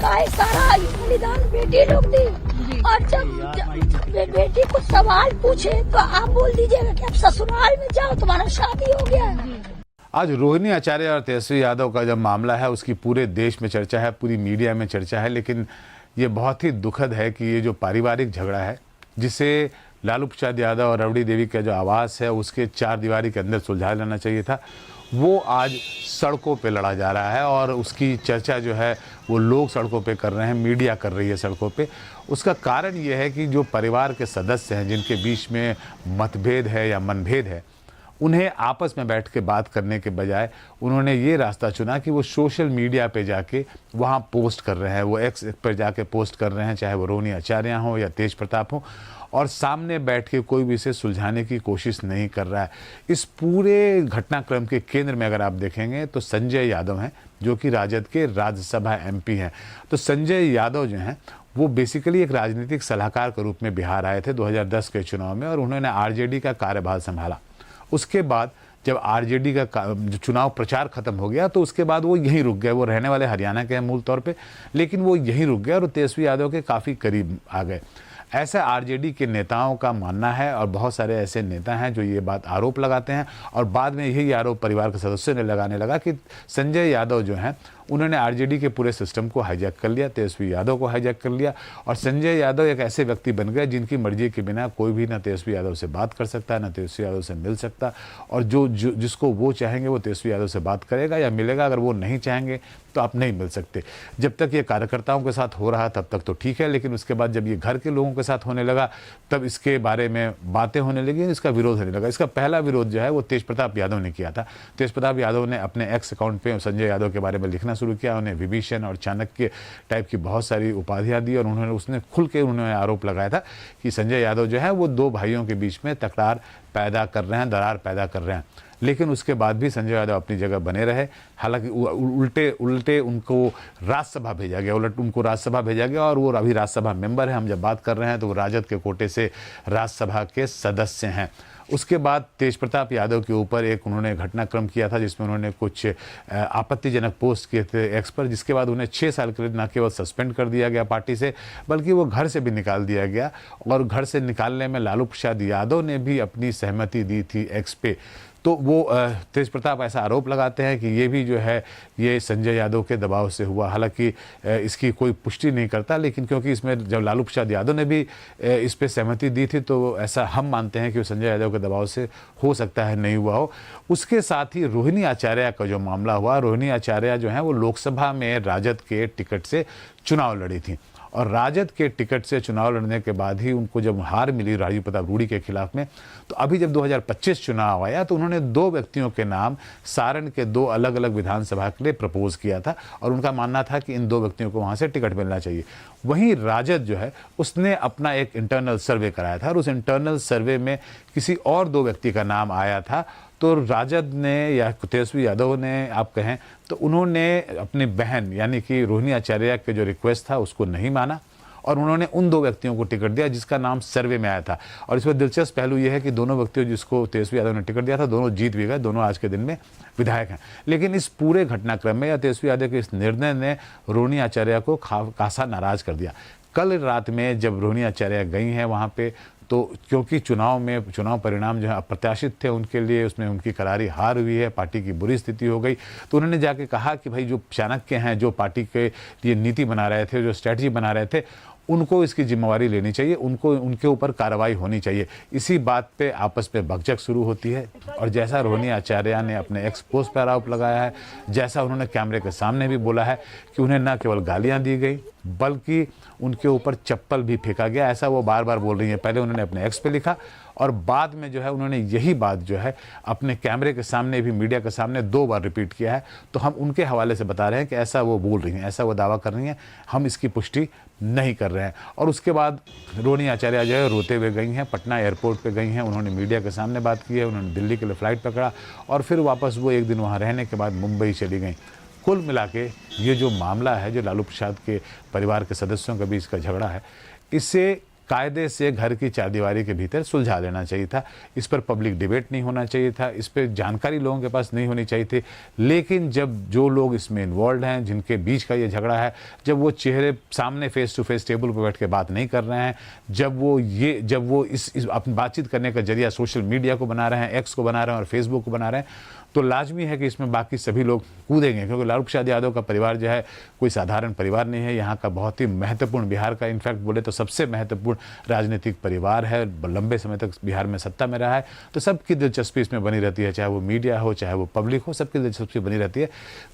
का है सारा बलिदान बेटी लोग दी। और जब बेटी को सवाल पूछे तो आप बोल दीजिएगा कि आप ससुराल में जाओ, तुम्हारा शादी हो गया है। आज रोहिणी आचार्य और तेजस्वी यादव का जब मामला है उसकी पूरे देश में चर्चा है, पूरी मीडिया में चर्चा है, लेकिन ये बहुत ही दुखद है कि ये जो पारिवारिक झगड़ा है जिसे लालू प्रसाद यादव और रबड़ी देवी का जो आवास है उसके चार दीवारी के अंदर सुलझा लेना चाहिए था, वो आज सड़कों पे लड़ा जा रहा है। और उसकी चर्चा जो है वो लोग सड़कों पे कर रहे हैं, मीडिया कर रही है सड़कों पे। उसका कारण ये है कि जो परिवार के सदस्य हैं जिनके बीच में मतभेद है या मनभेद है, उन्हें आपस में बैठ के बात करने के बजाय उन्होंने ये रास्ता चुना कि वो सोशल मीडिया पे जाके वहाँ पोस्ट कर रहे हैं, वो एक्स पर जाके पोस्ट कर रहे हैं, चाहे वो रोहिणी आचार्य हो या तेज प्रताप हो, और सामने बैठ के कोई भी इसे सुलझाने की कोशिश नहीं कर रहा है। इस पूरे घटनाक्रम के केंद्र में अगर आप देखेंगे तो संजय यादव हैं, जो कि राजद के राज्यसभा एमपी हैं। तो संजय यादव जो हैं वो बेसिकली एक राजनीतिक सलाहकार के रूप में बिहार आए थे 2010 के चुनाव में, और उन्होंने आरजेडी का कार्यभार संभाला। उसके बाद जब आरजेडी का जो चुनाव प्रचार खत्म हो गया तो उसके बाद वो यहीं रुक गए। वो रहने वाले हरियाणा के हैं मूल तौर पे, लेकिन वो यहीं रुक गए और तेजस्वी यादव के काफ़ी करीब आ गए। ऐसा आरजेडी के नेताओं का मानना है, और बहुत सारे ऐसे नेता हैं जो ये बात आरोप लगाते हैं, और बाद में यही आरोप परिवार के सदस्यों ने लगाने लगा कि संजय यादव जो हैं उन्होंने आरजेडी के पूरे सिस्टम को हाईजैक कर लिया, तेजस्वी यादव को हाईजैक कर लिया, और संजय यादव एक ऐसे व्यक्ति बन गए जिनकी मर्जी के बिना कोई भी ना तेजस्वी यादव से बात कर सकता है, ना तेजस्वी यादव से मिल सकता, और जिसको वो चाहेंगे वो तेजस्वी यादव से बात करेगा या मिलेगा। अगर वो नहीं चाहेंगे तो आप नहीं मिल सकते। जब तक ये कार्यकर्ताओं के साथ हो रहा तब तक तो ठीक है, लेकिन उसके बाद जब ये घर के लोगों के साथ होने लगा तब इसके बारे में बातें होने लगी, इसका विरोध होने लगा। इसका पहला विरोध जो है वो तेज प्रताप यादव ने किया था। तेज प्रताप यादव ने अपने एक्स अकाउंट पे संजय यादव के बारे में लिखना शुरू किया, उन्हें विभीषण और चाणक्य टाइप की बहुत सारी उपाधियां दी, और उसने खुल के उन्होंने आरोप लगाया था कि संजय यादव जो है वो दो भाइयों के बीच में तकरार पैदा कर रहे हैं, दरार पैदा कर रहे हैं। लेकिन उसके बाद भी संजय यादव अपनी जगह बने रहे। हालांकि उल्टे उनको राज्यसभा भेजा गया, और वो अभी राज्यसभा मेंबर है। हम जब बात कर रहे हैं तो वो राजद के कोटे से राज्यसभा के सदस्य हैं। उसके बाद तेज प्रताप यादव के ऊपर एक उन्होंने घटनाक्रम किया था जिसमें उन्होंने कुछ आपत्तिजनक पोस्ट किए थे एक्स पर, जिसके बाद उन्हें 6 साल के लिए न केवल सस्पेंड कर दिया गया पार्टी से, बल्कि वो घर से भी निकाल दिया गया। और घर से निकालने में लालू प्रसाद यादव ने भी अपनी सहमति दी थी एक्स पे। तो वो तेज प्रताप ऐसा आरोप लगाते हैं कि ये भी जो है ये संजय यादव के दबाव से हुआ। हालांकि इसकी कोई पुष्टि नहीं करता, लेकिन क्योंकि इसमें जब लालू प्रसाद यादव ने भी इस पे सहमति दी थी तो ऐसा हम मानते हैं कि संजय यादव के दबाव से हो सकता है नहीं हुआ हो। उसके साथ ही रोहिणी आचार्य का जो मामला हुआ, रोहिणी आचार्य जो है वो लोकसभा में राजद के टिकट से चुनाव लड़ी थी, और राजद के टिकट से चुनाव लड़ने के बाद ही उनको जब हार मिली राजीव प्रताप रूडी के खिलाफ में, तो अभी जब 2025 चुनाव आया तो उन्होंने 2 व्यक्तियों के नाम सारण के 2 अलग अलग विधानसभा के लिए प्रपोज किया था, और उनका मानना था कि इन 2 व्यक्तियों को वहां से टिकट मिलना चाहिए। वहीं राजद जो है उसने अपना एक इंटरनल सर्वे कराया था, और उस इंटरनल सर्वे में किसी और 2 व्यक्ति का नाम आया था। तो राजद ने या तेजस्वी यादव ने आप कहें तो उन्होंने अपनी बहन यानी कि रोहिणी आचार्य के जो रिक्वेस्ट था उसको नहीं माना, और उन्होंने उन 2 व्यक्तियों को टिकट दिया जिसका नाम सर्वे में आया था। और इसमें दिलचस्प पहलू यह है कि दोनों व्यक्तियों जिसको तेजस्वी यादव ने टिकट दिया था दोनों जीत भी गए, दोनों आज के दिन में विधायक हैं। लेकिन इस पूरे घटनाक्रम में या तेजस्वी यादव के इस निर्णय ने रोहिणी आचार्य को खासा नाराज कर दिया। कल रात में जब रोहिणी आचार्य गई हैं वहाँ पे, तो क्योंकि चुनाव परिणाम जो है अप्रत्याशित थे उनके लिए, उसमें उनकी करारी हार हुई है, पार्टी की बुरी स्थिति हो गई, तो उन्होंने जाके कहा कि भाई जो चाणक्य हैं, जो पार्टी के लिए नीति बना रहे थे, जो स्ट्रैटेजी बना रहे थे, उनको इसकी जिम्मेवारी लेनी चाहिए, उनके ऊपर कार्रवाई होनी चाहिए। इसी बात पे आपस में भगदड़ शुरू होती है, और जैसा रोहिणी आचार्य ने अपने एक्स पोस्ट पर आरोप लगाया है, जैसा उन्होंने कैमरे के सामने भी बोला है कि उन्हें न केवल गालियां दी गई बल्कि उनके ऊपर चप्पल भी फेंका गया, ऐसा वो बार बार बोल रही हैं। पहले उन्होंने अपने एक्स पे लिखा, और बाद में जो है उन्होंने यही बात जो है अपने कैमरे के सामने भी, मीडिया के सामने 2 बार रिपीट किया है। तो हम उनके हवाले से बता रहे हैं कि ऐसा वो बोल रही हैं, ऐसा वो दावा कर रही हैं, हम इसकी पुष्टि नहीं कर रहे हैं। और उसके बाद रोहिणी आचार्य जो है रोते हुए गई हैं, पटना एयरपोर्ट पे गई हैं, उन्होंने मीडिया के सामने बात की है, उन्होंने दिल्ली के लिए फ़्लाइट पकड़ा, और फिर वापस वो एक दिन वहाँ रहने के बाद मुंबई चली गई। कुल मिला के ये जो मामला है, जो लालू प्रसाद के परिवार के सदस्यों के बीच का झगड़ा है, इससे कायदे से घर की चारदीवारी के भीतर सुलझा लेना चाहिए था। इस पर पब्लिक डिबेट नहीं होना चाहिए था, इस पर जानकारी लोगों के पास नहीं होनी चाहिए थी। लेकिन जब जो लोग इसमें इन्वॉल्व हैं, जिनके बीच का ये झगड़ा है, जब वो चेहरे सामने फेस टू फेस टेबल पर बैठ के बात नहीं कर रहे हैं, जब वो इस अपनी बातचीत करने का जरिया सोशल मीडिया को बना रहे हैं, एक्स को बना रहे हैं और फेसबुक को बना रहे हैं, तो लाजमी है कि इसमें बाकी सभी लोग कूदेंगे, क्योंकि लालू प्रसाद यादव का परिवार जो है कोई साधारण परिवार नहीं है। यहाँ का बहुत ही महत्वपूर्ण, बिहार का इनफैक्ट बोले तो सबसे महत्वपूर्ण राजनीतिक परिवार है, लंबे समय तक बिहार में सत्ता में रहा है। तो सबकी दिलचस्पी इसमें बनी रहती है, चाहे वो मीडिया हो, चाहे वो पब्लिक हो, सबकी दिलचस्पी बनी रहती है।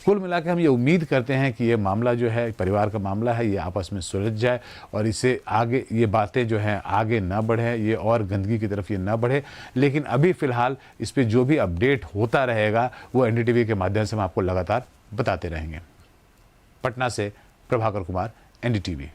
कुल मिला के हम ये उम्मीद करते हैं कि ये मामला जो है, परिवार का मामला है, ये आपस में सुलझ जाए और इसे आगे, ये बातें जो हैं आगे ना बढ़े, ये और गंदगी की तरफ ये ना बढ़े। लेकिन अभी फिलहाल इस पर जो भी अपडेट होता रहेगा वो एनडीटीवी के माध्यम से हम आपको लगातार बताते रहेंगे। पटना से प्रभाकर कुमार, एनडीटीवी।